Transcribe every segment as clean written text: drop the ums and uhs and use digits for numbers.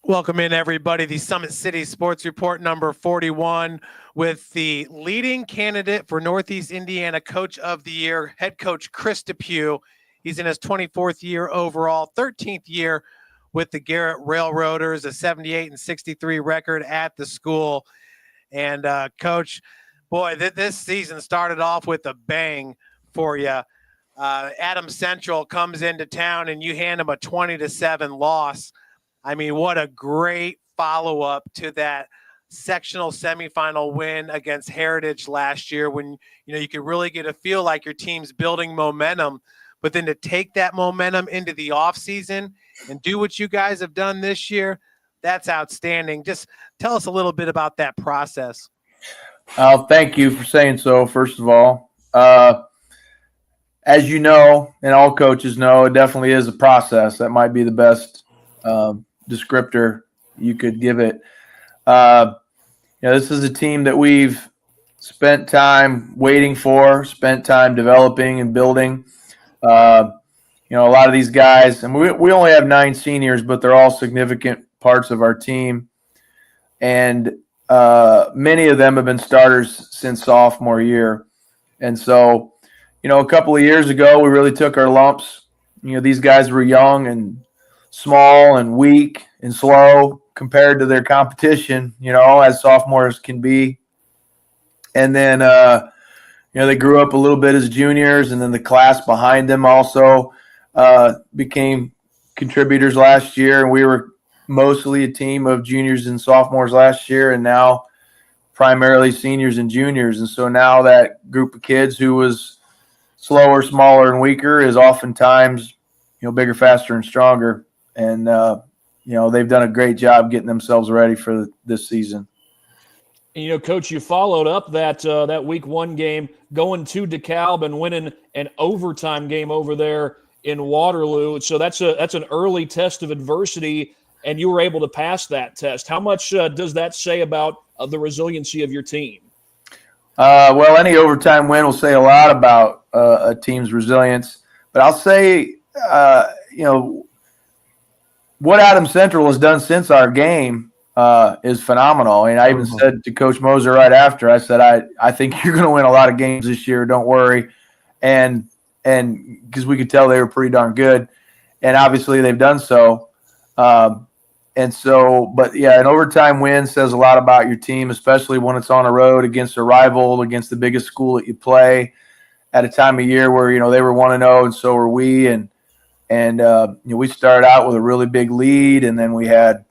Welcome in, everybody. The Summit City Sports Report number 41 with the leading candidate for Northeast Indiana Coach of the Year, head coach Chris DePew. He's in his 24th year overall, 13th year with the Garrett Railroaders, a 78-63 record at the school. And, Coach, boy, this season started off with a bang for you. Adams Central comes into town, and you hand them a 20-7 loss. I mean, what a great follow-up to that sectional semifinal win against Heritage last year when, you could really get a feel like your team's building momentum. But then to take that momentum into the offseason and do what you guys have done this year, that's outstanding. Just tell us a little bit about that process. Thank you for saying so, first of all. As you know, and all coaches know, it definitely is a process. That might be the best descriptor you could give it. This is a team that we've spent time waiting for, spent time developing and building. A lot of these guys, and we only have 9 seniors, but they're all significant parts of our team. And many of them have been starters since sophomore year. And so, a couple of years ago, we really took our lumps. These guys were young and small and weak and slow compared to their competition, as sophomores can be. And then, they grew up a little bit as juniors, and then the class behind them also became contributors last year. And we were mostly a team of juniors and sophomores last year, and now primarily seniors and juniors. And so now that group of kids who was slower, smaller, and weaker is oftentimes, bigger, faster, and stronger. And, they've done a great job getting themselves ready for this season. And, Coach, you followed up that week 1 game going to DeKalb and winning an overtime game over there in Waterloo. So that's an early test of adversity, and you were able to pass that test. How much does that say about the resiliency of your team? Well, any overtime win will say a lot about a team's resilience. But I'll say, what Adams Central has done since our game is phenomenal. I mean, I even said to Coach Moser right after, I said, I think you're going to win a lot of games this year. Don't worry. And because we could tell they were pretty darn good. And obviously they've done so. But yeah, an overtime win says a lot about your team, especially when it's on the road against a rival, against the biggest school that you play at a time of year where, they were 1-0 and so were we. And we started out with a really big lead, and then we had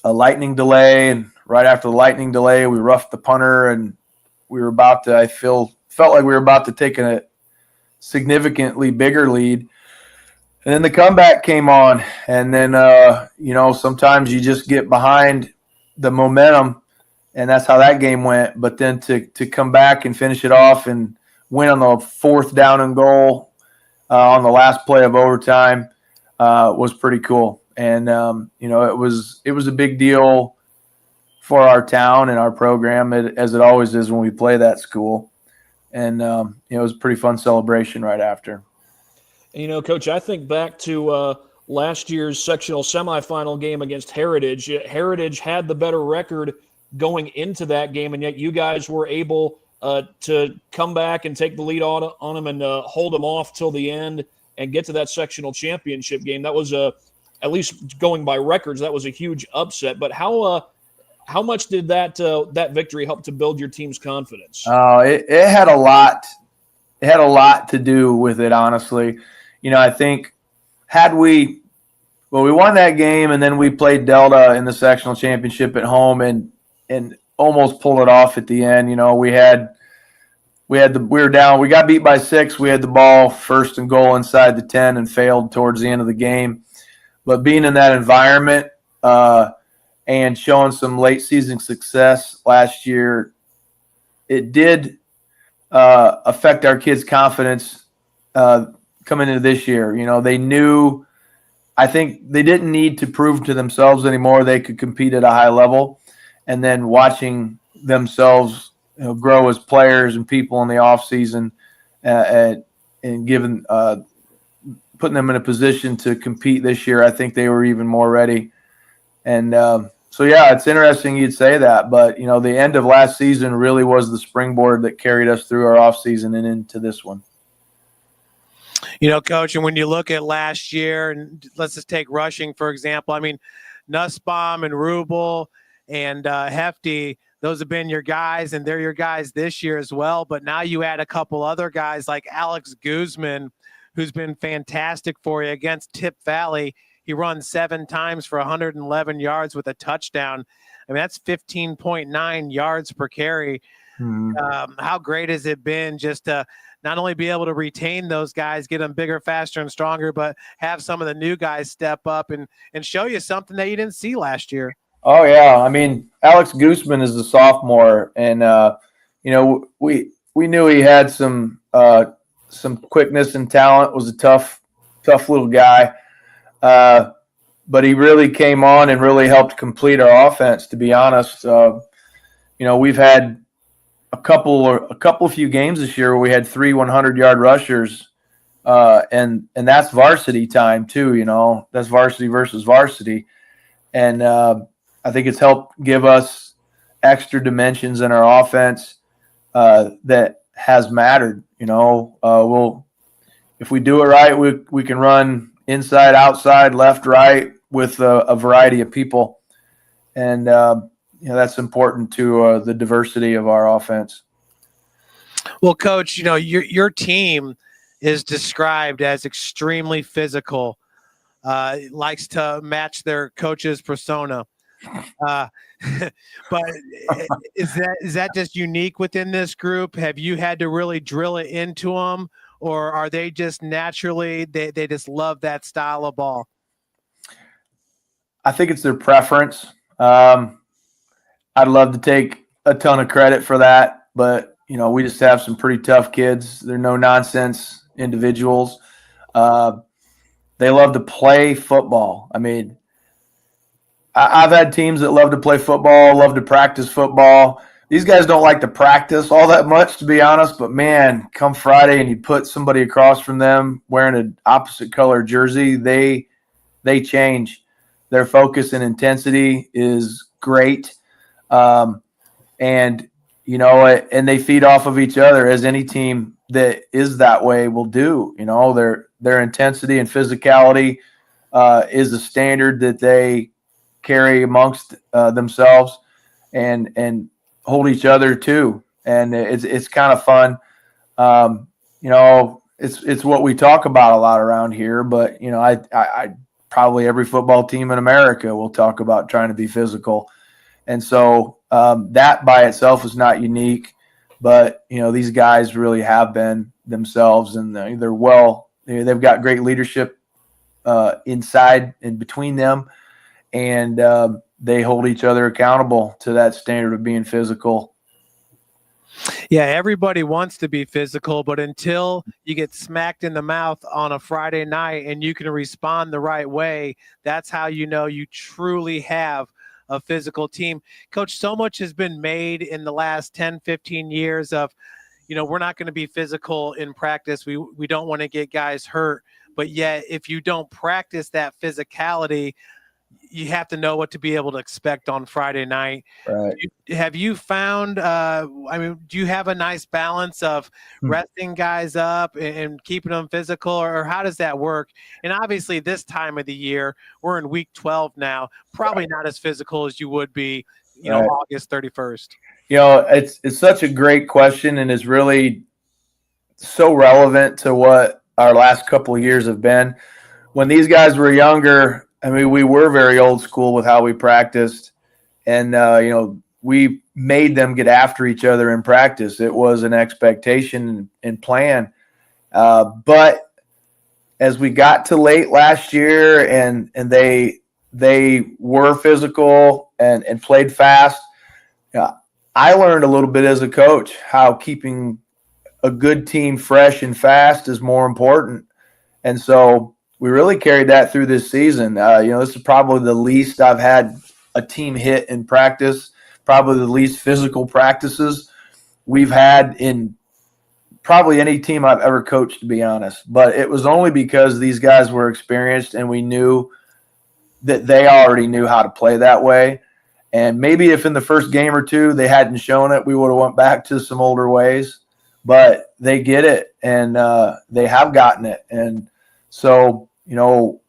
a lightning delay. And right after the lightning delay, we roughed the punter, and we were about to, felt like we were about to take a significantly bigger lead. And then the comeback came on. And then, sometimes you just get behind the momentum, and that's how that game went. But then to come back and finish it off and win on the 4th down and goal on the last play of overtime was pretty cool. And, it was a big deal for our town and our program, as it always is when we play that school. And, it was a pretty fun celebration right after. And, Coach, I think back to last year's sectional semifinal game against Heritage. Heritage had the better record going into that game, and yet you guys were able to come back and take the lead on them and hold them off till the end and get to that sectional championship game. That was at least going by records, that was a huge upset. But how much did that victory help to build your team's confidence? It had a lot. It had a lot to do with it, honestly. I think we won that game, and then we played Delta in the sectional championship at home and almost pulled it off at the end. We were down. We got beat by 6. We had the ball 1st and goal inside the 10 and failed towards the end of the game. But being in that environment and showing some late season success last year, it did affect our kids' confidence coming into this year. They knew. I think they didn't need to prove to themselves anymore they could compete at a high level. And then watching themselves grow as players and people in the off season, and putting them in a position to compete this year, I think they were even more ready. And so, yeah, it's interesting you'd say that. But, the end of last season really was the springboard that carried us through our offseason and into this one. Coach, and when you look at last year, and let's just take rushing, for example, I mean, Nussbaum and Rubel and Hefty, those have been your guys, and they're your guys this year as well. But now you add a couple other guys like Alex Guzman, who's been fantastic for you against Tip Valley. He runs 7 times for 111 yards with a touchdown. I mean, that's 15.9 yards per carry. How great has it been just to not only be able to retain those guys, get them bigger, faster, and stronger, but have some of the new guys step up and show you something that you didn't see last year? Oh, yeah. I mean, Alex Guzman is a sophomore, and, we knew he had some quickness and talent, was a tough little guy. But he really came on and really helped complete our offense, to be honest. We've had a few games this year where we had 3 100-yard rushers, and that's varsity time too. That's varsity versus varsity, and I think it's helped give us extra dimensions in our offense that has mattered. If we do it right, we can run inside, outside, left, right with a variety of people, and that's important to the diversity of our offense. Well, Coach, your team is described as extremely physical, likes to match their coach's persona. But is that just unique within this group? Have you had to really drill it into them, or are they just naturally they just love that style of ball? I think it's their preference. I'd love to take a ton of credit for that, but we just have some pretty tough kids. They're no nonsense individuals. They love to play football. I mean, I've had teams that love to play football, love to practice football. These guys don't like to practice all that much, to be honest, but man, come Friday and you put somebody across from them wearing an opposite color jersey, they change. Their focus and intensity is great. And they feed off of each other, as any team that is that way will do. Their intensity and physicality is a standard that they carry amongst themselves and hold each other too. And it's kind of fun. It's what we talk about a lot around here, but I probably every football team in America will talk about trying to be physical. And so that by itself is not unique, but these guys really have been themselves, and they've got great leadership inside and between them, and they hold each other accountable to that standard of being physical. Yeah, everybody wants to be physical, but until you get smacked in the mouth on a Friday night and you can respond the right way, that's how you truly have a physical team. Coach, so much has been made in the last 10, 15 years of, we're not going to be physical in practice. We don't want to get guys hurt. But yet, if you don't practice that physicality, you have to know what to be able to expect on Friday night. Right. Have you found, do you have a nice balance of resting guys up and keeping them physical, or how does that work? And obviously this time of the year, we're in week 12 now, probably not as physical as you would be, August 31st. It's such a great question, and is really so relevant to what our last couple of years have been. When these guys were younger, we were very old school with how we practiced, and we made them get after each other in practice. It was an expectation and plan. But as we got to late last year and they were physical and played fast, I learned a little bit as a coach how keeping a good team fresh and fast is more important. And so we really carried that through this season. This is probably the least I've had a team hit in practice, probably the least physical practices we've had in probably any team I've ever coached, to be honest. But it was only because these guys were experienced and we knew that they already knew how to play that way. And maybe if in the first game or two they hadn't shown it, we would have went back to some older ways. But they get it, and they have gotten it. And so,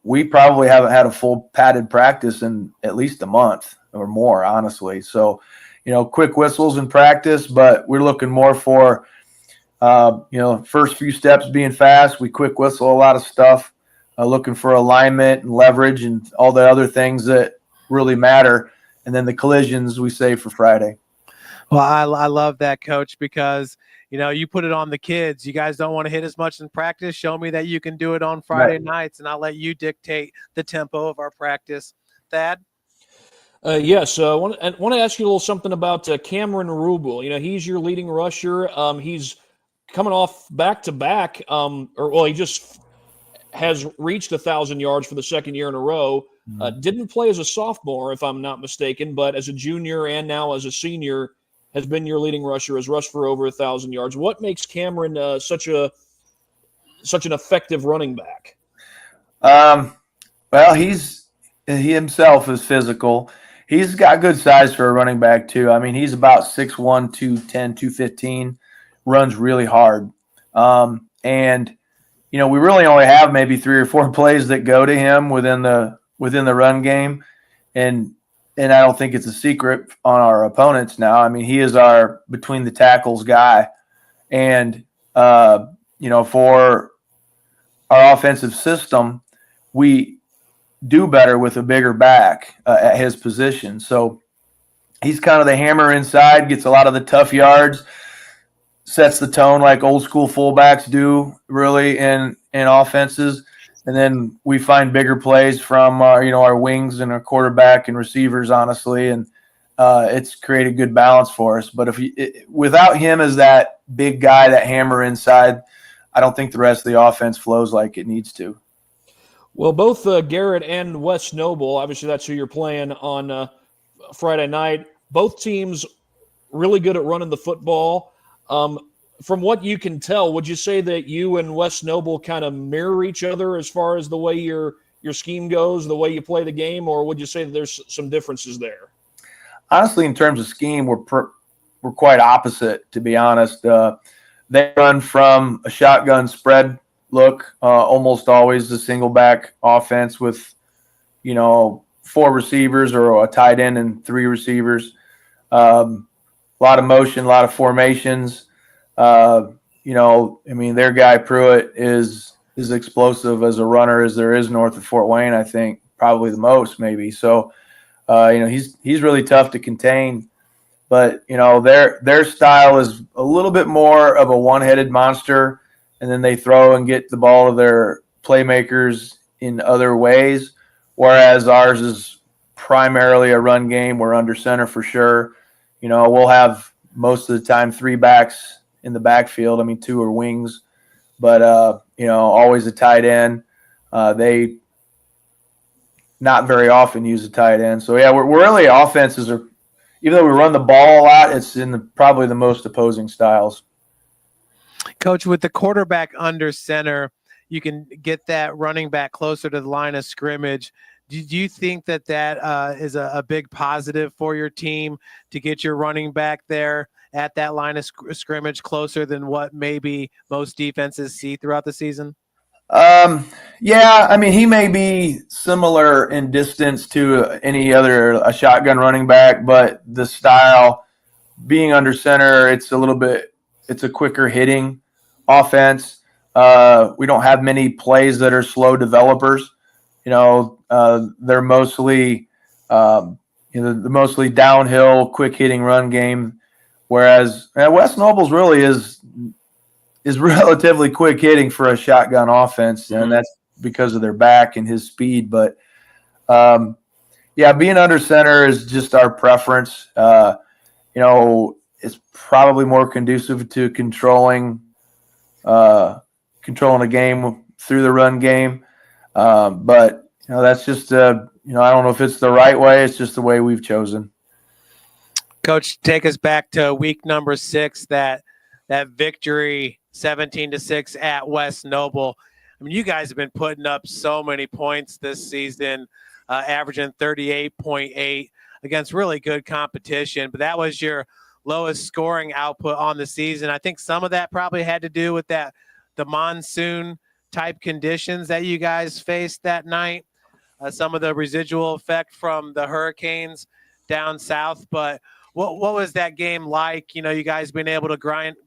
we probably haven't had a full padded practice in at least a month or more, honestly. So, quick whistles in practice, but we're looking more for, first few steps being fast. We quick whistle a lot of stuff, looking for alignment and leverage and all the other things that really matter. And then the collisions we save for Friday. Well, I love that, Coach, because you put it on the kids. You guys don't want to hit as much in practice. Show me that you can do it on Friday nights, and I'll let you dictate the tempo of our practice. Thad? Yes, I want to ask you a little something about Cameron Rubel. He's your leading rusher. He's coming off back-to-back, he just has reached 1,000 yards for the second year in a row. Didn't play as a sophomore, if I'm not mistaken, but as a junior and now as a senior, has been your leading rusher, has rushed for over 1,000 yards. What makes Cameron such an effective running back? Well, he himself is physical. He's got good size for a running back too. I mean, he's about 6'1", 210, 215, runs really hard. And we really only have maybe 3 or 4 plays that go to him within the run game. And I don't think it's a secret on our opponents now. I mean, he is our between the tackles guy. And, for our offensive system, we do better with a bigger back at his position. So he's kind of the hammer inside, gets a lot of the tough yards, sets the tone like old school fullbacks do really in offenses. And then we find bigger plays from our wings and our quarterback and receivers, honestly, and it's created good balance for us. But without him as that big guy, that hammer inside, I don't think the rest of the offense flows like it needs to. Well, both Garrett and Wes Noble, obviously that's who you're playing on Friday night. Both teams really good at running the football. From what you can tell, would you say that you and Wes Noble kind of mirror each other as far as the way your scheme goes, the way you play the game, or would you say that there's some differences there? Honestly, in terms of scheme, we're quite opposite, to be honest. They run from a shotgun spread look, almost always the single back offense with, 4 receivers or a tight end and 3 receivers. A lot of motion, a lot of formations. Their guy Pruitt is explosive as a runner as there is north of Fort Wayne, I think, probably the most maybe. So, he's really tough to contain, but, their style is a little bit more of a one-headed monster, and then they throw and get the ball to their playmakers in other ways, whereas ours is primarily a run game. We're under center for sure. We'll have most of the time 3 backs in the backfield. I mean, 2 are wings, but, always a tight end. They not very often use a tight end. So, yeah, we're really offenses are, even though we run the ball a lot, it's in probably the most opposing styles. Coach, with the quarterback under center, you can get that running back closer to the line of scrimmage. Do you think that is a big positive for your team to get your running back there at that line of scrimmage closer than what maybe most defenses see throughout the season? Yeah, I mean, he may be similar in distance to any other a shotgun running back, but the style being under center, it's a quicker hitting offense. We don't have many plays that are slow developers. They're mostly, the mostly downhill, quick hitting run game. Whereas Wes Nobles really is relatively quick hitting for a shotgun offense, and that's because of their back and his speed. But being under center is just our preference. It's probably more conducive to controlling a game through the run game. But that's just I don't know if it's the right way. It's just the way we've chosen. Coach, take us back to week number 6, that victory 17-6 at West Noble. I mean, you guys have been putting up so many points this season. averaging 38.8 against really good competition. But that was your lowest scoring output on the season. I think some of that probably had to do with the monsoon type conditions that you guys faced that night. Some of the residual effect from the hurricanes down south. But what was that game like? You guys being able to grind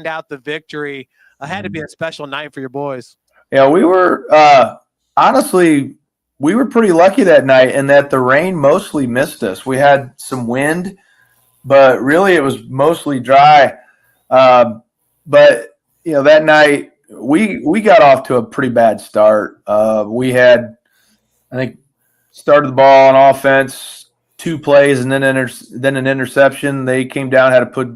out the victory. Had to be a special night for your boys. Yeah, we were honestly, we were pretty lucky that night in that the rain mostly missed us. We had some wind, but really it was mostly dry. But that night we got off to a pretty bad start. We had, I think, started the ball on offense, 2 plays, and then an interception. They came down, had to put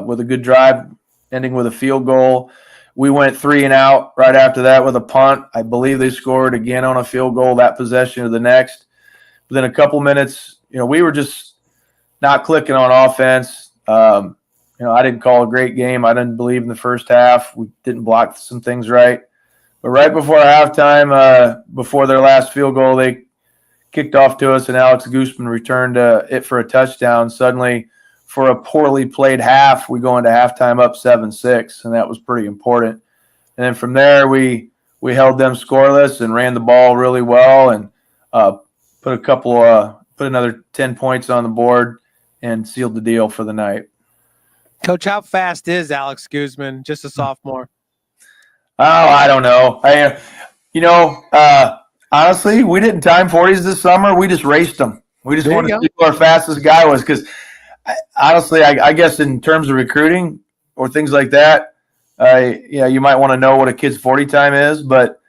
with a good drive, ending with a field goal. We went 3 and out right after that with a punt. I believe they scored again on a field goal that possession or the next. But then a couple minutes, we were just not clicking on offense. I didn't call a great game. I didn't believe in the first half. We didn't block some things right. But right before halftime, before their last field goal, they kicked off to us, and Alex Gooseman returned it for a touchdown. Suddenly, for a poorly played half, we go into halftime up 7-6, and that was pretty important. And then from there, we held them scoreless and ran the ball really well, and put another 10 points on the board and sealed the deal for the night. Coach, how fast is Alex Guzman? Just a sophomore. Oh, I don't know. Honestly, we didn't time 40s this summer. We just raced them. We just wanted to see who our fastest guy was because, honestly, I guess in terms of recruiting or things like that, you might want to know what a kid's 40 time is, but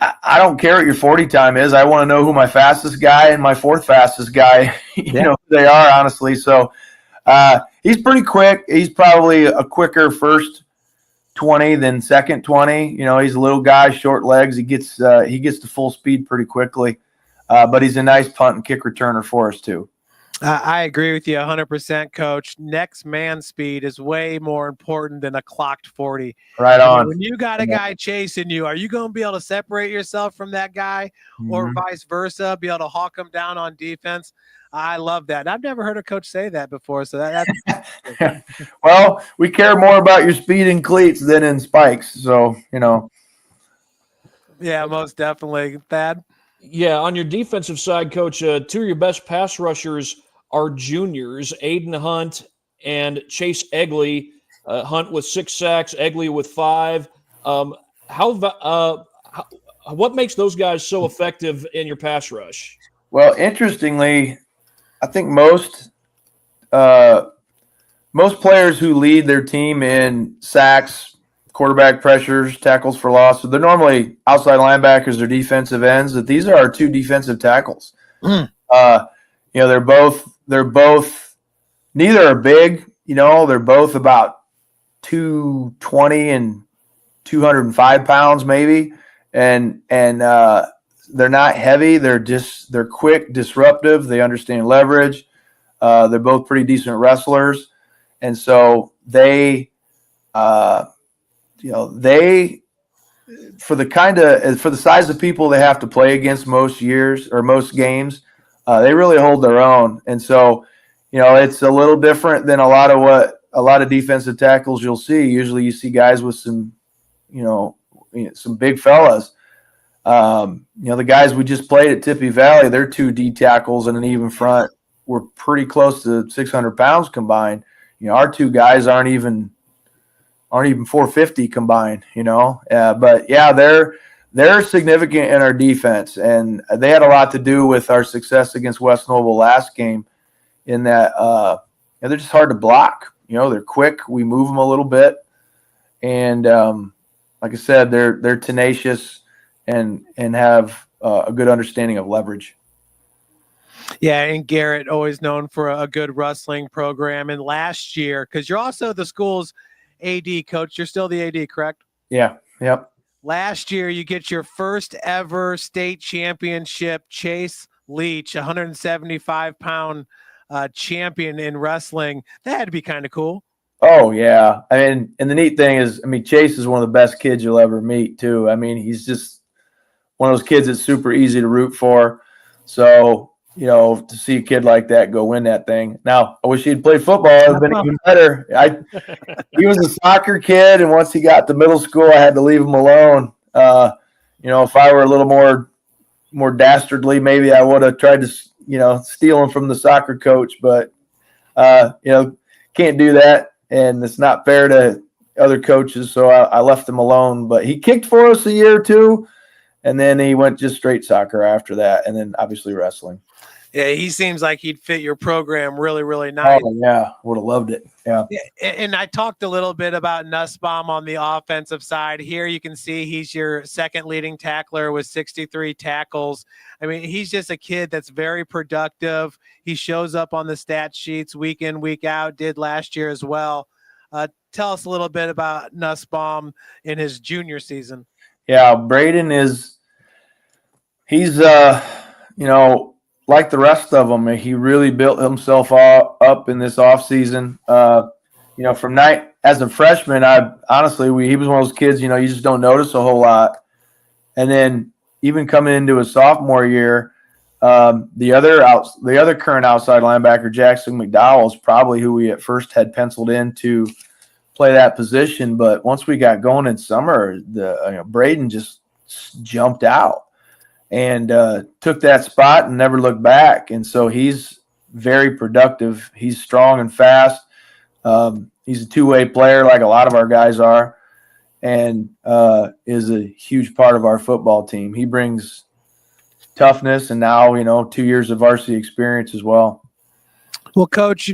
I don't care what your 40 time is. I want to know who my fastest guy and my 4th fastest guy, who they are, honestly. So he's pretty quick. He's probably a quicker first 20 than second 20. He's a little guy, short legs. He gets to full speed pretty quickly, but he's a nice punt and kick returner for us too. I agree with you 100%, Coach. Next man speed is way more important than a clocked 40. Right on. When you got a guy chasing you, are you going to be able to separate yourself from that guy, or vice versa, be able to hawk him down on defense? I love that. I've never heard a coach say that before. So that's well, we care more about your speed in cleats than in spikes. So, Yeah, most definitely. Thad? Yeah, on your defensive side, Coach, 2 of your best pass rushers are juniors, Aiden Hunt and Chase Egley. Hunt with 6 sacks, Egley with 5. What makes those guys so effective in your pass rush? Well, interestingly, I think most players who lead their team in sacks, quarterback pressures, tackles for loss, so they're normally outside linebackers or defensive ends. But these are our 2 defensive tackles. They're both. Neither are big. They're both about 220 and 205 pounds, maybe, and they're not heavy. They're quick, disruptive. They understand leverage. They're both pretty decent wrestlers, and so they for the size of people they have to play against most years or most games, they really hold their own. And so, it's a little different than a lot of defensive tackles you'll see. Usually, you see guys with some big fellas. The guys we just played at Tippy Valley, they're 2 D tackles and an even front. We're pretty close to 600 pounds combined. Our 2 guys aren't even 450 combined. But yeah, they're significant in our defense, and they had a lot to do with our success against West Noble last game. In that, they're just hard to block. They're quick. We move them a little bit, and like I said, they're tenacious and have a good understanding of leverage. Yeah, and Garrett, always known for a good wrestling program. And last year, because you're also the school's AD coach, you're still the AD, correct? Yeah. Yep. Last year, you get your first ever state championship. Chase Leach, 175-pound champion in wrestling. That had to be kind of cool. Oh, yeah. And the neat thing is, Chase is one of the best kids you'll ever meet, too. He's just one of those kids that's super easy to root for. So, to see a kid like that go win that thing. Now, I wish he'd played football. It would have been even better. He was a soccer kid, and once he got to middle school, I had to leave him alone. If I were a little more dastardly, maybe I would have tried to, steal him from the soccer coach. But, can't do that, and it's not fair to other coaches, so I left him alone. But he kicked for us a year or two, and then he went just straight soccer after that, and then obviously wrestling. Yeah, he seems like he'd fit your program really, really nice. Oh, yeah, would have loved it. Yeah. And I talked a little bit about Nussbaum on the offensive side. Here you can see he's your second leading tackler with 63 tackles. I mean, he's just a kid that's very productive. He shows up on the stat sheets week in, week out, did last year as well. Tell us a little bit about Nussbaum in his junior season. Yeah, Braden he's like the rest of them, he really built himself up in this offseason. As a freshman, he was one of those kids, you just don't notice a whole lot. And then even coming into his sophomore year, the other current outside linebacker, Jackson McDowell, is probably who we at first had penciled in to play that position. But once we got going in summer, Braden just jumped out and took that spot and never looked back. And so he's very productive. He's strong and fast. He's a two-way player like a lot of our guys are, and is a huge part of our football team. He brings toughness and now, 2 years of varsity experience as well. Well, Coach,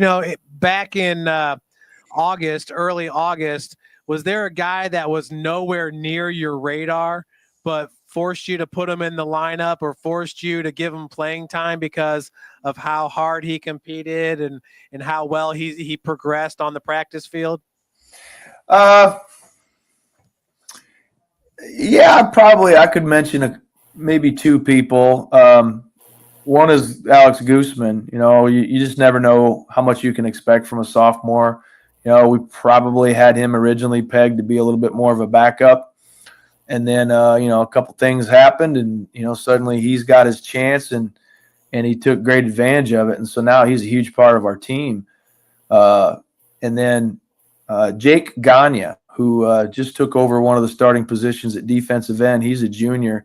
back in early August, was there a guy that was nowhere near your radar but forced you to put him in the lineup or forced you to give him playing time because of how hard he competed and how well he progressed on the practice field? Yeah, probably I could mention maybe two people. One is Alex Gooseman. You just never know how much you can expect from a sophomore. We probably had him originally pegged to be a little bit more of a backup. And then, a couple things happened and, suddenly he's got his chance and he took great advantage of it. And so now he's a huge part of our team. And then Jake Gagne, who just took over one of the starting positions at defensive end. He's a junior.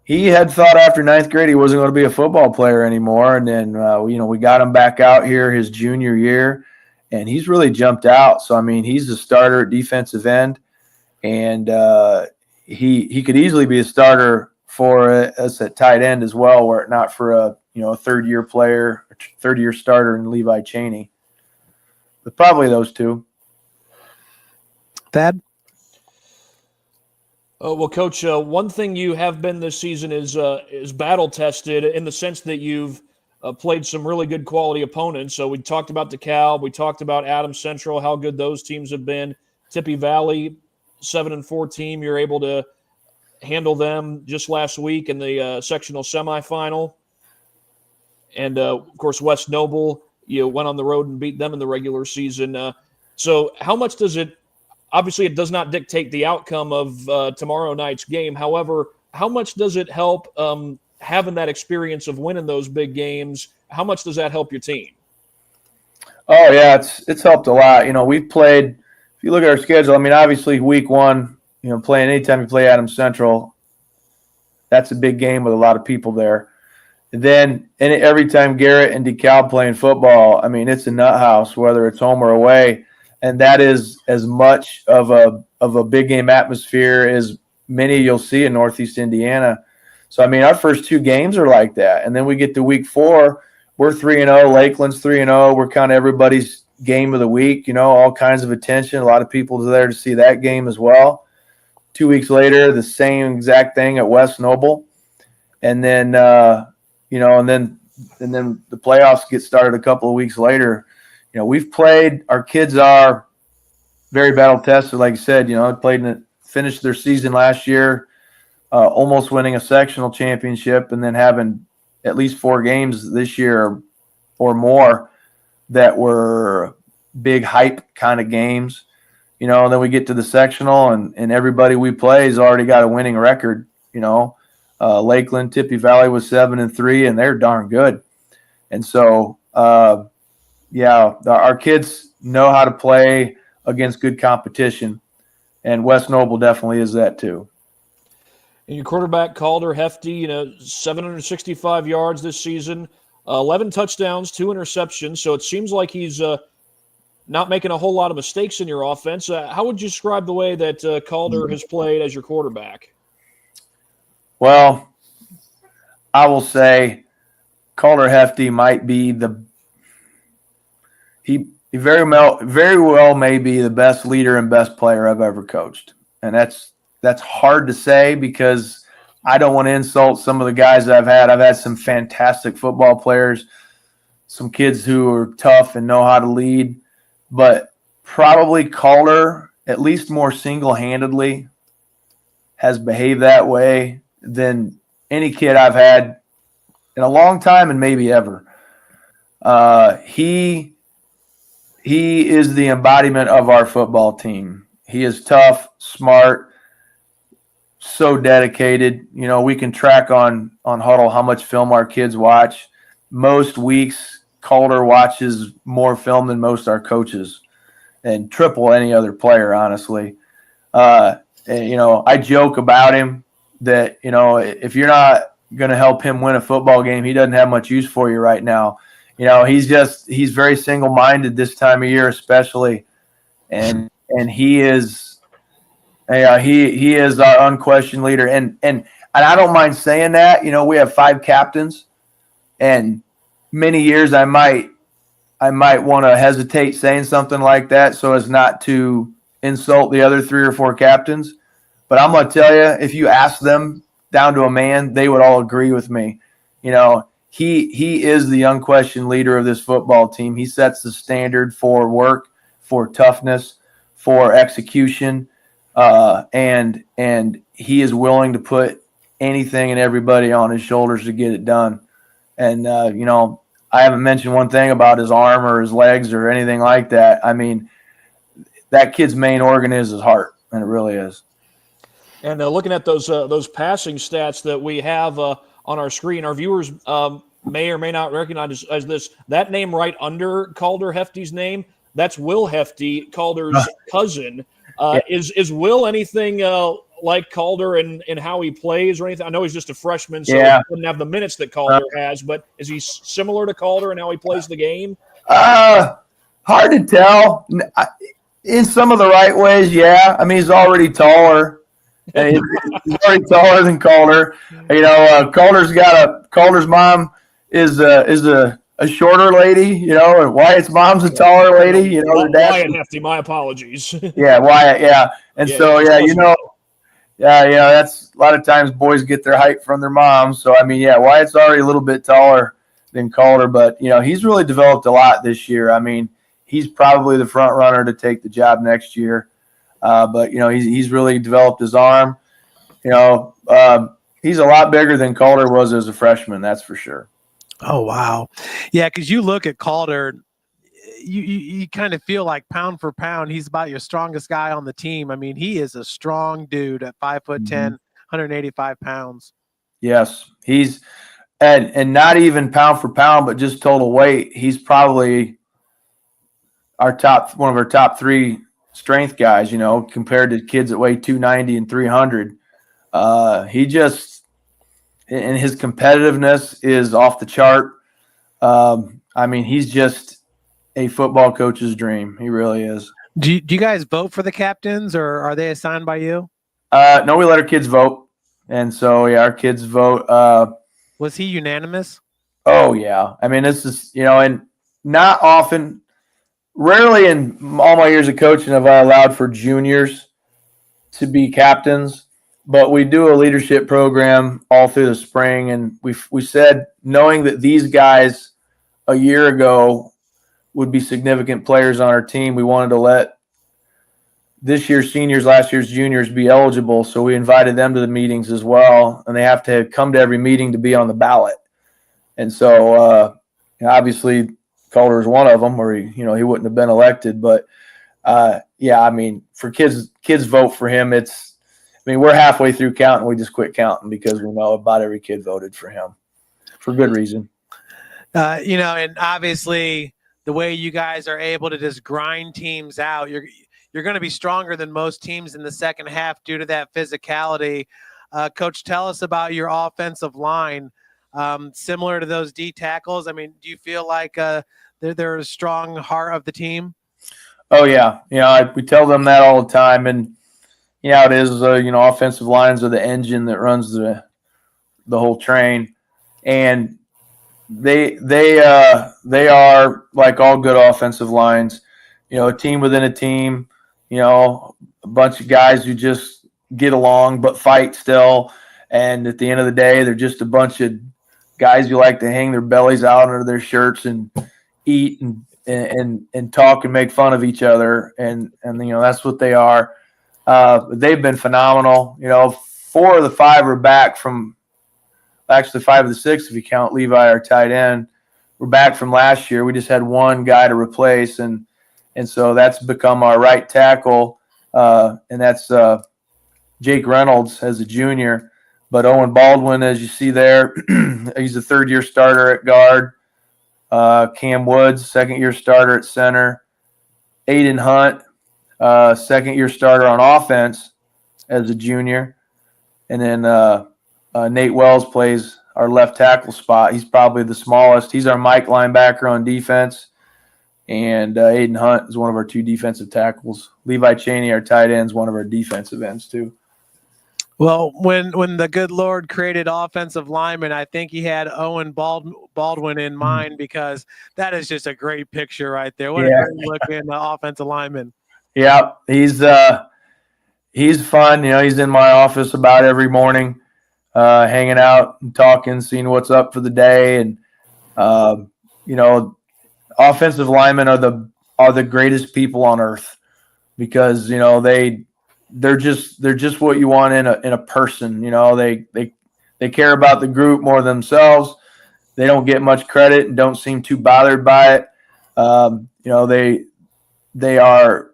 He had thought after ninth grade he wasn't going to be a football player anymore. And then, we got him back out here his junior year, and he's really jumped out. So, he's a starter at defensive end. And he could easily be a starter for us at tight end as well, were it not for a third-year player, third-year starter in Levi Chaney. But probably those two. Thad? Well, Coach, one thing you have been this season is battle-tested in the sense that you've played some really good quality opponents. So we talked about DeKalb, we talked about Adams Central, how good those teams have been. Tippy Valley, 7-4 team, you're able to handle them just last week in the sectional semifinal. And, of course, West Noble, you went on the road and beat them in the regular season. So how much does it – obviously it does not dictate the outcome of tomorrow night's game. However, how much does it help having that experience of winning those big games? How much does that help your team? Oh, yeah, it's helped a lot. We've played – if you look at our schedule, obviously week one, playing anytime you play Adams Central, that's a big game with a lot of people there. And then every time Garrett and DeKalb playing football, it's a nut house, whether it's home or away. And that is as much of a big game atmosphere as many you'll see in Northeast Indiana. So, our first two games are like that. And then we get to week 4, we're 3-0, Lakeland's 3-0. We're kind of everybody's game of the week, all kinds of attention. A lot of people are there to see that game as well. 2 weeks later, the same exact thing at West Noble. And then, and then the playoffs get started a couple of weeks later. We've played, our kids are very battle tested. Like you said, finished their season last year, almost winning a sectional championship, and then having at least 4 games this year or more that were big hype kind of games. And then we get to the sectional, and everybody we play has already got a winning record. Lakeland, Tippy Valley was 7-3, and they're darn good. And so, our kids know how to play against good competition, and West Noble definitely is that too. And your quarterback, Calder Hefty, 765 yards this season, 11 touchdowns, 2 interceptions. So it seems like he's not making a whole lot of mistakes in your offense. How would you describe the way that Calder has played as your quarterback? Well, I will say Calder Hefty might be he very well may be the best leader and best player I've ever coached. And that's hard to say because I don't want to insult some of the guys that I've had. I've had some fantastic football players, some kids who are tough and know how to lead, but probably Calder, at least more single-handedly, has behaved that way than any kid I've had in a long time and maybe ever. He is the embodiment of our football team. He is tough, smart, so dedicated. We can track on Huddle how much film our kids watch. Most weeks, Calder watches more film than most our coaches, and triple any other player, honestly. I joke about him that, if you're not going to help him win a football game, he doesn't have much use for you right now. He's very single-minded this time of year, especially, and he is he is our unquestioned leader, and I don't mind saying that. We have 5 captains, and many years I might want to hesitate saying something like that so as not to insult the other 3 or 4 captains. But I'm going to tell you, if you ask them down to a man, they would all agree with me. He is the unquestioned leader of this football team. He sets the standard for work, for toughness, for execution, and he is willing to put anything and everybody on his shoulders to get it done. And I haven't mentioned one thing about his arm or his legs or anything like that. I mean, that kid's main organ is his heart, and it really is. And looking at those passing stats that we have on our screen, our viewers may or may not recognize as this. That name right under Calder Hefty's name, that's Will Hefty, Calder's cousin. Is Will anything like Calder and how he plays or anything? I know he's just a freshman, so he doesn't have the minutes that Calder has, but is he similar to Calder in how he plays the game? Hard to tell. In some of the right ways, yeah. I mean, he's already taller. He's already taller than Calder. Calder's mom is a shorter lady, and Wyatt's mom's a taller lady. Wyatt Hefty, my apologies. Yeah, Wyatt, yeah. And that's a lot of times boys get their height from their moms. So, Wyatt's already a little bit taller than Calder, but, he's really developed a lot this year. I mean, he's probably the front runner to take the job next year. But he's really developed his arm. He's a lot bigger than Calder was as a freshman, that's for sure. Oh, wow. Yeah, because you look at Calder, you kind of feel like pound for pound, he's about your strongest guy on the team. I mean, he is a strong dude at 5'10", 185 pounds. Yes, he's and not even pound for pound, but just total weight. He's probably one of our top 3 strength guys, compared to kids that weigh 290 and 300. He just, and his competitiveness is off the chart. He's just a football coach's dream. He really is. Do you guys vote for the captains, or are they assigned by you? No, we let our kids vote. And so, our kids vote. Was he unanimous? Oh, yeah. I mean, this is, and not often, rarely in all my years of coaching have I allowed for juniors to be captains. But we do a leadership program all through the spring, and we said, knowing that these guys a year ago would be significant players on our team, we wanted to let this year's seniors, last year's juniors be eligible. So we invited them to the meetings as well, and they have to come to every meeting to be on the ballot. And so obviously Calder is one of them, or he wouldn't have been elected. But yeah, I mean, for kids vote for him. We're halfway through counting. We just quit counting because we know about every kid voted for him for good reason. And obviously the way you guys are able to just grind teams out, you're going to be stronger than most teams in the second half due to that physicality. Coach, tell us about your offensive line. Similar to those D tackles, I mean, do you feel like they're a strong heart of the team? Oh, yeah. We tell them that all the time. And, it is, offensive lines are the engine that runs the whole train. And they are, like all good offensive lines, a team within a team, a bunch of guys who just get along but fight still. And at the end of the day, they're just a bunch of guys who like to hang their bellies out under their shirts and eat and talk and make fun of each other. And that's what they are. They've been phenomenal. 4 of the 5 are back from – actually 5 of the 6 if you count Levi, our tight end. We're back from last year. We just had one guy to replace, and so that's become our right tackle, and that's Jake Reynolds as a junior. But Owen Baldwin, as you see there, he's a third-year starter at guard. Cam Woods, second-year starter at center. Aiden Hunt, second-year starter on offense as a junior. And then Nate Wells plays our left tackle spot. He's probably the smallest. He's our Mike linebacker on defense. And Aiden Hunt is one of our 2 defensive tackles. Levi Chaney, our tight end, is one of our defensive ends too. Well, when the good Lord created offensive linemen, I think he had Owen Baldwin in mind, because that is just a great picture right there. What a great looking offensive lineman. Yeah, he's fun. He's in my office about every morning, hanging out and talking, seeing what's up for the day. And offensive linemen are the greatest people on earth, because they're just what you want in a person. They care about the group more than themselves. They don't get much credit and don't seem too bothered by it. They are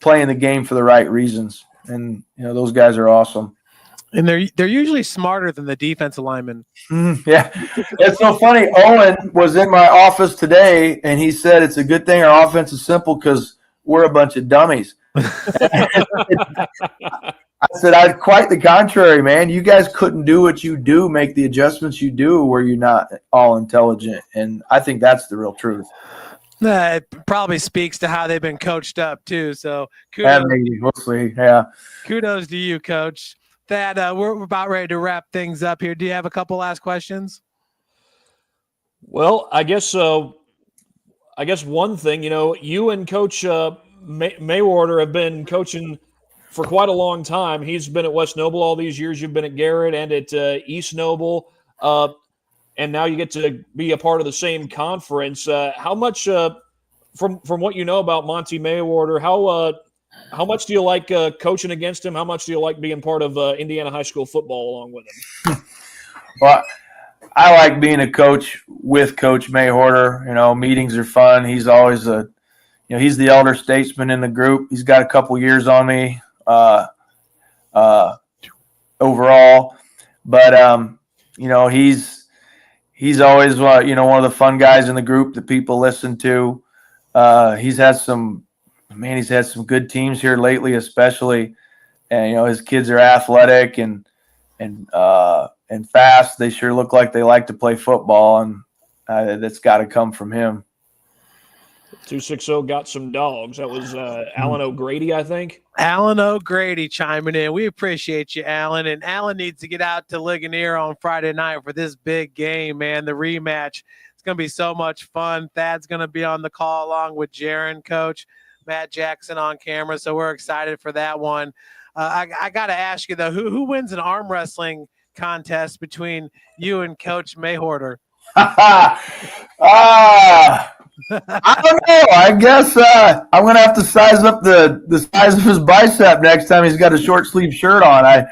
playing the game for the right reasons, and those guys are awesome. And they're usually smarter than the defensive linemen. Yeah, it's so funny. Owen was in my office today, and he said it's a good thing our offense is simple because we're a bunch of dummies. I said, quite the contrary, man. You guys couldn't do what you do, make the adjustments you do, where you're not all intelligent. And I think that's the real truth. It probably speaks to how they've been coached up too. So kudos, we'll see. Yeah. Kudos to you, Coach. Thad, we're about ready to wrap things up here. Do you have a couple last questions? Well, I guess one thing, you and Coach Maywarder have been coaching for quite a long time. He's been at West Noble all these years. You've been at Garrett and at East Noble, and now you get to be a part of the same conference. How much, from what you know about Monty Maywarder, how much do you like coaching against him? How much do you like being part of Indiana high school football along with him? Well, I like being a coach with Coach Maywarder. Meetings are fun. He's always he's the elder statesman in the group. He's got a couple years on me overall, but he's always one of the fun guys in the group that people listen to. He's had some good teams here lately, especially, and his kids are athletic and fast. They sure look like they like to play football, and that's got to come from him. 260 got some dogs. That was Alan O'Grady, I think. Alan O'Grady chiming in. We appreciate you, Alan. And Alan needs to get out to Ligonier on Friday night for this big game, man, the rematch. It's going to be so much fun. Thad's going to be on the call along with Jaron, Coach. Matt Jackson on camera, so we're excited for that one. I got to ask you, though, who wins an arm wrestling contest between you and Coach Maywarder? I don't know. I guess I'm going to have to size up the size of his bicep next time he's got a short sleeve shirt on. I'd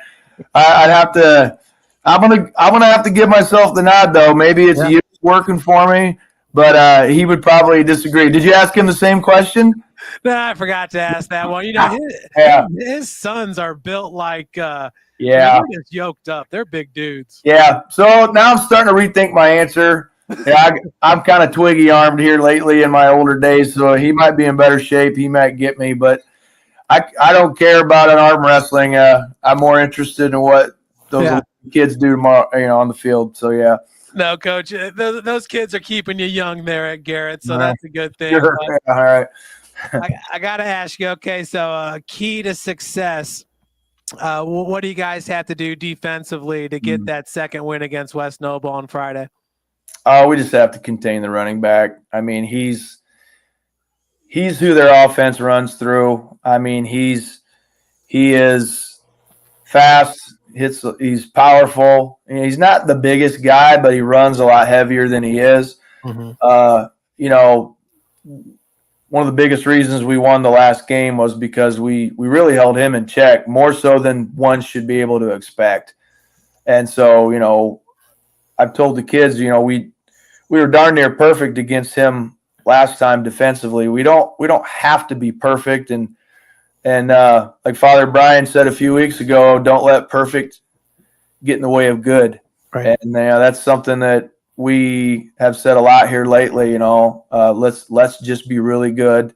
have to. I'm gonna have to give myself the nod, though. Maybe it's working for me, but he would probably disagree. Did you ask him the same question? Nah, I forgot to ask that one. You know, his sons are built like I mean, they're just yoked up. They're big dudes. Yeah. So now I'm starting to rethink my answer. Yeah, I'm kind of twiggy armed here lately in my older days, so he might be in better shape. He might get me, but I don't care about an arm wrestling. I'm more interested in what those kids do tomorrow, on the field. So yeah. No, Coach, those kids are keeping you young there at Garrett, so that's a good thing. Sure. All right. I got to ask you, okay, so key to success, what do you guys have to do defensively to get that second win against West Noble on Friday? We just have to contain the running back. I mean, he's who their offense runs through. I mean, he is fast. He's powerful. He's not the biggest guy, but he runs a lot heavier than he is. Mm-hmm. One of the biggest reasons we won the last game was because we really held him in check, more so than one should be able to expect. And so, I've told the kids, we were darn near perfect against him last time defensively. We don't have to be perfect. And like Father Brian said a few weeks ago, don't let perfect get in the way of good. Right. And that's something that we have said a lot here lately. Let's just be really good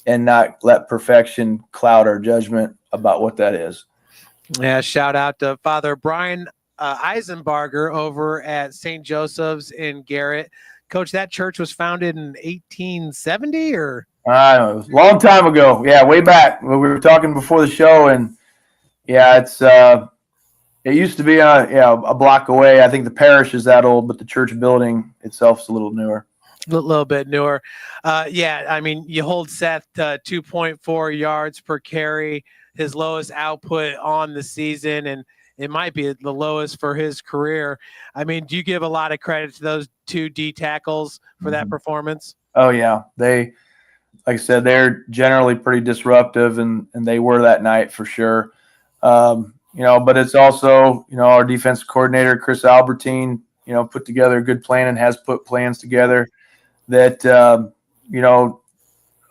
and not let perfection cloud our judgment about what that is. Yeah, shout out to Father Brian Eisenbarger over at St. Joseph's in Garrett. Coach, that church was founded in 1870 or? I don't know, it was a long time ago. Yeah, way back. We were talking before the show, and yeah, it used to be a block away. I think the parish is that old, but the church building itself is a little newer. A little bit newer. Yeah, I mean, you hold Seth to 2.4 yards per carry, his lowest output on the season, and it might be the lowest for his career. I mean, do you give a lot of credit to those two D tackles for that performance? Oh, yeah. Like I said, they're generally pretty disruptive, and they were that night for sure. But it's also, our defense coordinator, Chris Albertine, put together a good plan and has put plans together that,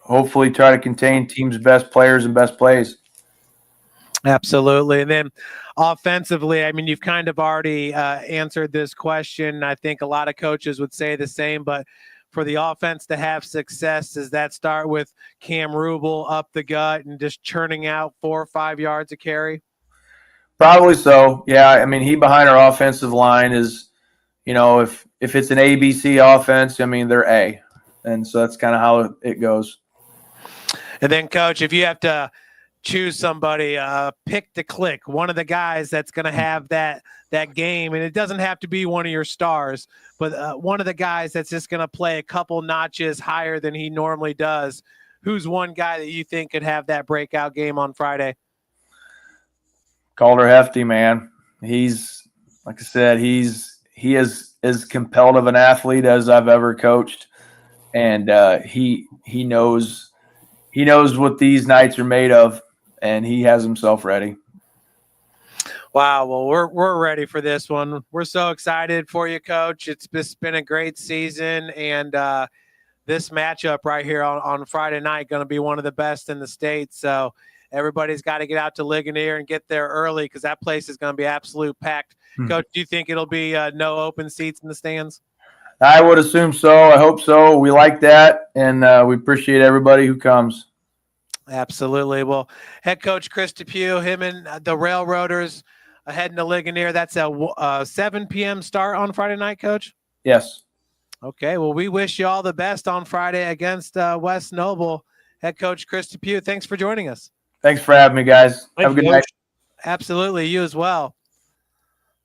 hopefully try to contain teams' best players and best plays. Absolutely. And then offensively, I mean, you've kind of already answered this question. I think a lot of coaches would say the same, but for the offense to have success, does that start with Cam Rubel up the gut and just churning out 4 or 5 yards a carry? Probably so. Yeah. I mean, he behind our offensive line is, if it's an ABC offense, I mean, they're A. And so that's kind of how it goes. And then, Coach, if you have to choose somebody, pick to click, one of the guys that's going to have that game, and it doesn't have to be one of your stars, but one of the guys that's just going to play a couple notches higher than he normally does. Who's one guy that you think could have that breakout game on Friday? Calder Hefty, man. He's, like I said, he is as compelled of an athlete as I've ever coached, and he knows what these nights are made of, and he has himself ready. Wow, well, we're ready for this one. We're so excited for you, Coach. It's been a great season, and this matchup right here on Friday night going to be one of the best in the state. So everybody's got to get out to Ligonier and get there early because that place is going to be absolute packed. Coach, do you think it'll be no open seats in the stands? I would assume so. I hope so. We like that, and we appreciate everybody who comes. Absolutely. Well, head coach Chris DePew, him and the Railroaders heading to Ligonier. That's a 7 p.m. start on Friday night, Coach? Yes. Okay. Well, we wish you all the best on Friday against West Noble. Head coach Chris DePew, thanks for joining us. Thanks for having me, guys. Have a good night. Absolutely. You as well.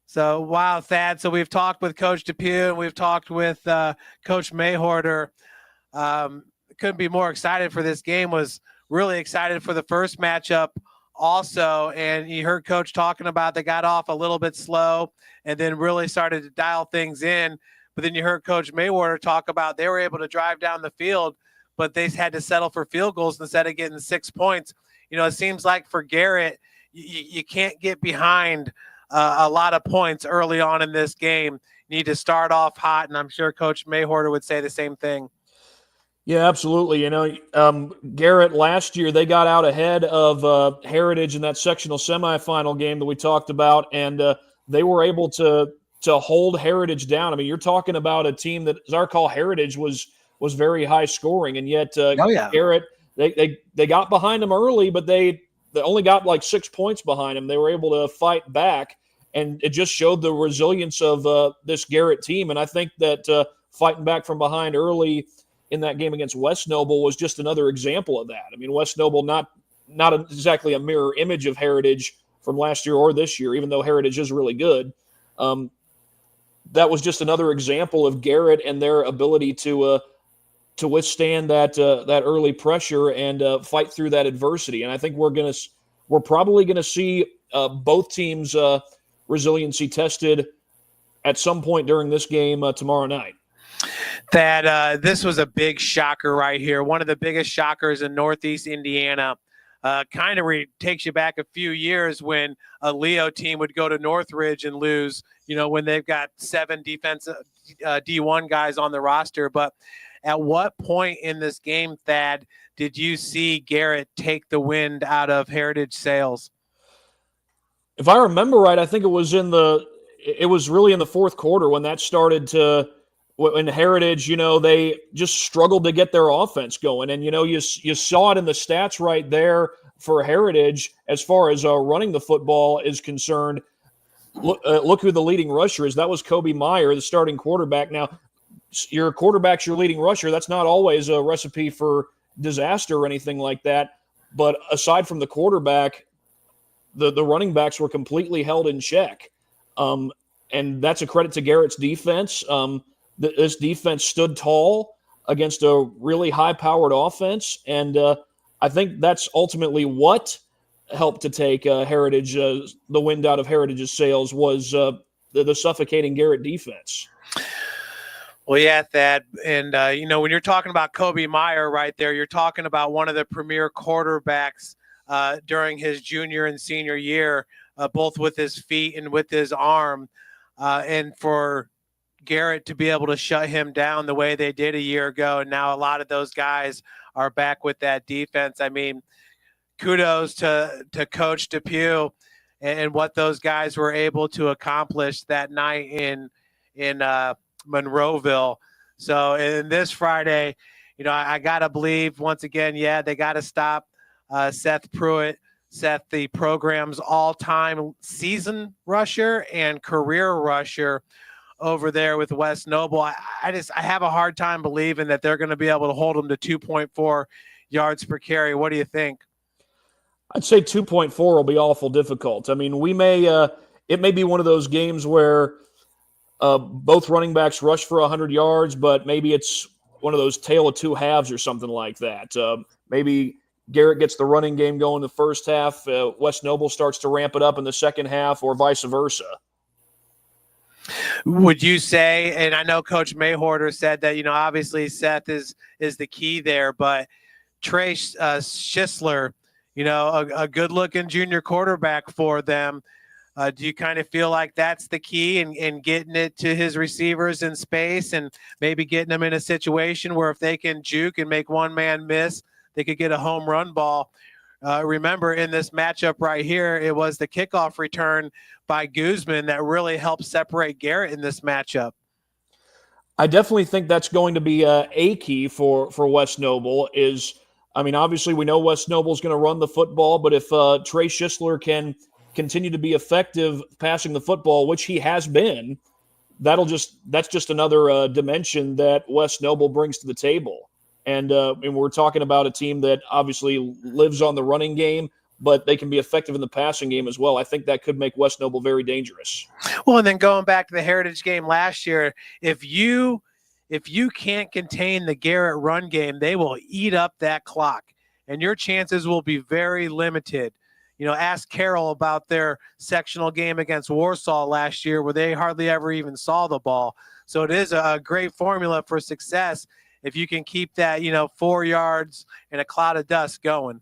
So, wow, Thad. So we've talked with Coach DePew and we've talked with Coach Mayhorter. Couldn't be more excited for this game. Was really excited for the first matchup also. And you heard Coach talking about they got off a little bit slow and then really started to dial things in. But then you heard Coach Mayhorter talk about they were able to drive down the field, but they had to settle for field goals instead of getting 6 points. It seems like for Garrett, you can't get behind a lot of points early on in this game. You need to start off hot, and I'm sure Coach Mayhorter would say the same thing. Yeah, absolutely. Garrett, last year they got out ahead of Heritage in that sectional semifinal game that we talked about, and they were able to hold Heritage down. I mean, you're talking about a team that, as I recall, Heritage was very high scoring, and yet Garrett, they got behind them early, but they only got like 6 points behind them. They were able to fight back, and it just showed the resilience of this Garrett team. And I think that fighting back from behind early in that game against West Noble was just another example of that. I mean, West Noble not exactly a mirror image of Heritage from last year or this year, even though Heritage is really good. That was just another example of Garrett and their ability to withstand that early pressure and fight through that adversity. And I think we're probably gonna see both teams' resiliency tested at some point during this game tomorrow night. That this was a big shocker right here. One of the biggest shockers in Northeast Indiana. Kind of takes you back a few years when a Leo team would go to Northridge and lose, when they've got 7 defensive D1 guys on the roster. But at what point in this game, Thad, did you see Garrett take the wind out of Heritage sails? If I remember right, I think it was really in the fourth quarter when that started to. In Heritage, they just struggled to get their offense going. And, you saw it in the stats right there for Heritage as far as running the football is concerned. Look who the leading rusher is. That was Kobe Meyer, the starting quarterback. Now, your quarterback's your leading rusher. That's not always a recipe for disaster or anything like that. But aside from the quarterback, the running backs were completely held in check. And that's a credit to Garrett's defense. This defense stood tall against a really high-powered offense, and I think that's ultimately what helped to take Heritage, the wind out of Heritage's sails was the suffocating Garrett defense. Well, yeah, Thad, and when you're talking about Kobe Meyer right there, you're talking about one of the premier quarterbacks during his junior and senior year, both with his feet and with his arm, and for Garrett to be able to shut him down the way they did a year ago. And now a lot of those guys are back with that defense. I mean, kudos to Coach DePew and what those guys were able to accomplish that night in Monroeville. So in this Friday, I got to believe once again, they got to stop Seth Pruitt. Seth, the program's all-time season rusher and career rusher over there with West Noble. I have a hard time believing that they're going to be able to hold them to 2.4 yards per carry. What do you think? I'd say 2.4 will be awful difficult. I mean, it may be one of those games where both running backs rush for 100 yards, but maybe it's one of those tale of two halves or something like that. Maybe Garrett gets the running game going in the first half. West Noble starts to ramp it up in the second half, or vice versa. Would you say, and I know Coach Mayhorter said that, obviously Seth is the key there, but Trey Schisler, a good-looking junior quarterback for them. Do you kind of feel like that's the key in getting it to his receivers in space and maybe getting them in a situation where if they can juke and make one man miss, they could get a home run ball? Remember, in this matchup right here, it was the kickoff return by Guzman that really helped separate Garrett in this matchup. I definitely think that's going to be a key for West Noble obviously we know West Noble's going to run the football, but if Trey Schisler can continue to be effective passing the football, which he has been, that's just another dimension that West Noble brings to the table. And we're talking about a team that obviously lives on the running game, but they can be effective in the passing game as well. I think that could make West Noble very dangerous. Well, and then going back to the Heritage game last year, if you can't contain the Garrett run game, they will eat up that clock, and your chances will be very limited. Ask Carroll about their sectional game against Warsaw last year where they hardly ever even saw the ball. So it is a great formula for success if you can keep that, 4 yards and a cloud of dust going.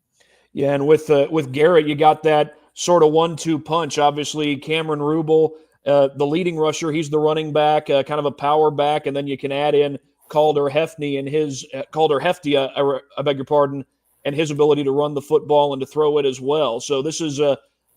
Yeah, and with Garrett, you got that sort of 1-2 punch. Obviously, Cameron Rubel, the leading rusher, he's the running back, kind of a power back, and then you can add in Calder Hefty and his Calder Hefty, I beg your pardon, and his ability to run the football and to throw it as well. So this is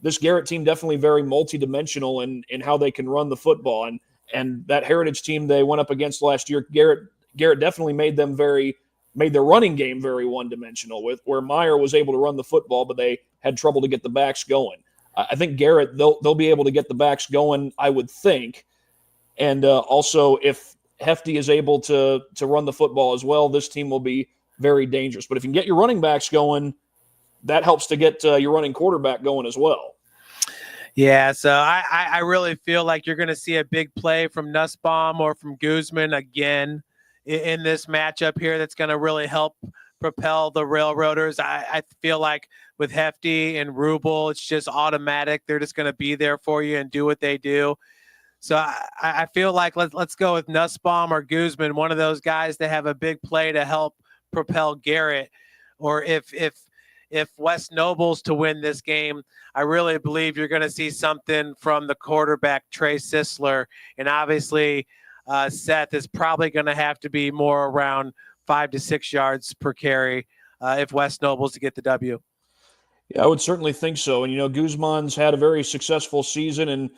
this Garrett team definitely very multidimensional in how they can run the football. And that Heritage team they went up against last year, Garrett definitely made their running game very one-dimensional, with where Meyer was able to run the football, but they had trouble to get the backs going. I think Garrett, they'll be able to get the backs going, I would think. And also, if Hefty is able to run the football as well, this team will be very dangerous. But if you can get your running backs going, that helps to get your running quarterback going as well. Yeah, so I really feel like you're going to see a big play from Nussbaum or from Guzman again in this matchup here that's going to really help propel the Railroaders. I feel like with Hefty and Rubel, it's just automatic. They're just going to be there for you and do what they do. So I feel like let's go with Nussbaum or Guzman, one of those guys that have a big play to help propel Garrett. Or if West Noble's to win this game, I really believe you're going to see something from the quarterback, Trey Sisler. And obviously, Seth is probably going to have to be more around 5 to 6 yards per carry if West Noble's to get the W. Yeah, I would certainly think so. And, Guzman's had a very successful season. And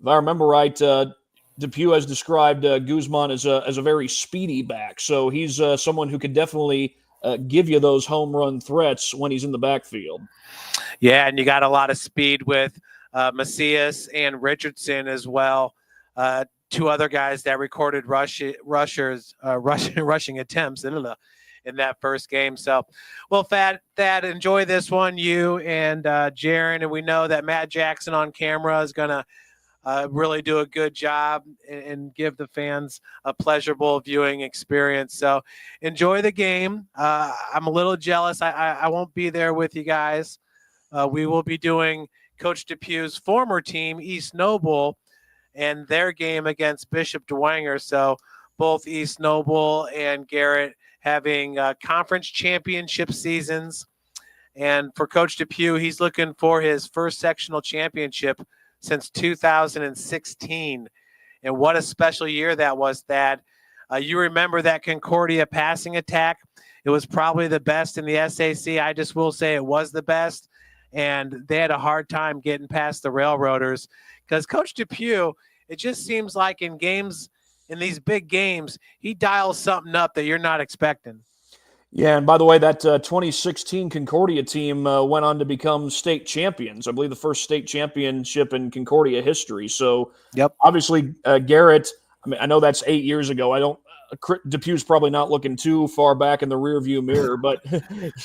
if I remember right, DePew has described Guzman as a very speedy back. So he's someone who could definitely give you those home run threats when he's in the backfield. Yeah, and you got a lot of speed with Macias and Richardson as well. Two other guys that recorded rushing attempts in that first game. So, well, Thad, enjoy this one, you and Jaron. And we know that Matt Jackson on camera is going to really do a good job and give the fans a pleasurable viewing experience. So enjoy the game. I'm a little jealous. I won't be there with you guys. We will be doing Coach DePew's former team, East Noble, and their game against Bishop Dwenger. So both East Noble and Garrett having conference championship seasons. And for Coach DePew, he's looking for his first sectional championship since 2016. And what a special year that was, Thad. You remember that Concordia passing attack? It was probably the best in the SAC. I just will say it was the best. And they had a hard time getting past the Railroaders because Coach DePew, it just seems like in these big games, he dials something up that you're not expecting. Yeah, and by the way, that 2016 Concordia team went on to become state champions. I believe the first state championship in Concordia history. So, yep. Obviously, Garrett, I know that's 8 years ago. DePew's probably not looking too far back in the rearview mirror, but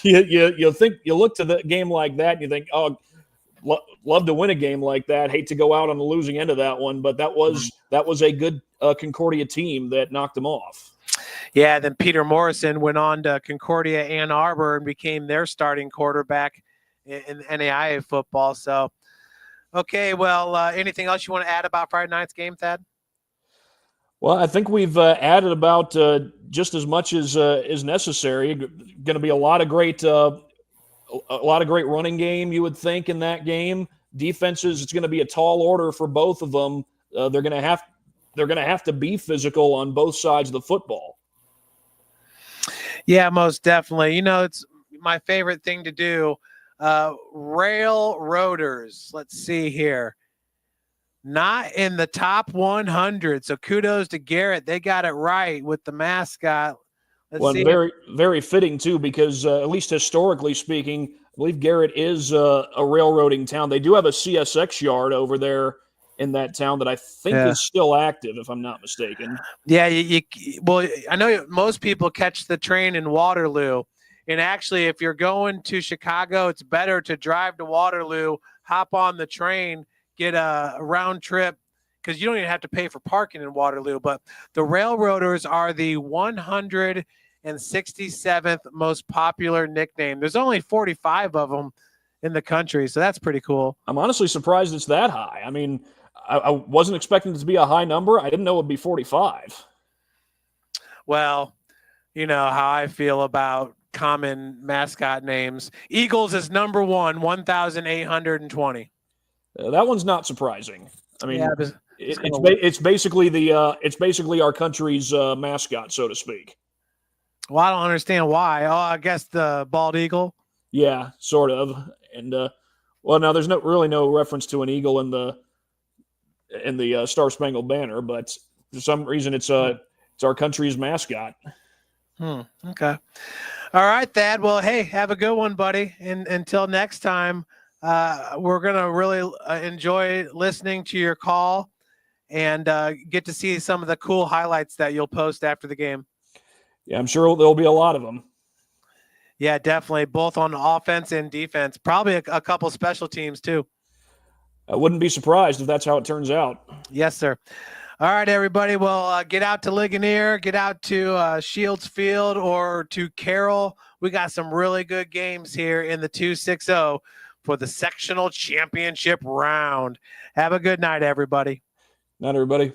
you look to the game like that and you think, oh, love to win a game like that. Hate to go out on the losing end of that one, but that was a good Concordia team that knocked them off. Yeah, then Peter Morrison went on to Concordia Ann Arbor and became their starting quarterback in NAIA football. So, okay, well, anything else you want to add about Friday night's game, Thad? Well, I think we've added about just as much as is necessary. Going to be a lot of great running game, you would think, in that game. Defenses, it's going to be a tall order for both of them. They're going to have to be physical on both sides of the football. Yeah, most definitely. It's my favorite thing to do. Railroaders. Let's see here. Not in the top 100. So kudos to Garrett. They got it right with the mascot. Let's see. Very, very fitting, too, because at least historically speaking, I believe Garrett is a railroading town. They do have a CSX yard over there in that town that I think is still active, if I'm not mistaken. Yeah, well, I know most people catch the train in Waterloo. And actually, if you're going to Chicago, it's better to drive to Waterloo, hop on the train, get a round trip, because you don't even have to pay for parking in Waterloo. But the Railroaders are the 167th most popular nickname. There's only 45 of them in the country, so that's pretty cool. I'm honestly surprised it's that high. I mean, I wasn't expecting it to be a high number. I didn't know it would be 45. Well, you know how I feel about common mascot names. Eagles is number 1,820. That one's not surprising. I mean, It's basically our country's mascot, so to speak. Well, I don't understand why. Oh, I guess the bald eagle. Yeah, sort of. And now there's no reference to an eagle in the Star Spangled Banner, but for some reason it's our country's mascot. Okay. All right, Thad. Well, hey, have a good one, buddy. And until next time, we're gonna really enjoy listening to your call and get to see some of the cool highlights that you'll post after the game. Yeah, I'm sure there'll be a lot of them. Yeah, definitely, both on offense and defense. Probably a couple special teams too. I wouldn't be surprised if that's how it turns out. Yes, sir. All right, everybody. Well, get out to Ligonier, get out to Shields Field or to Carroll. We got some really good games here in the 260 for the sectional championship round. Have a good night, everybody. Night, everybody.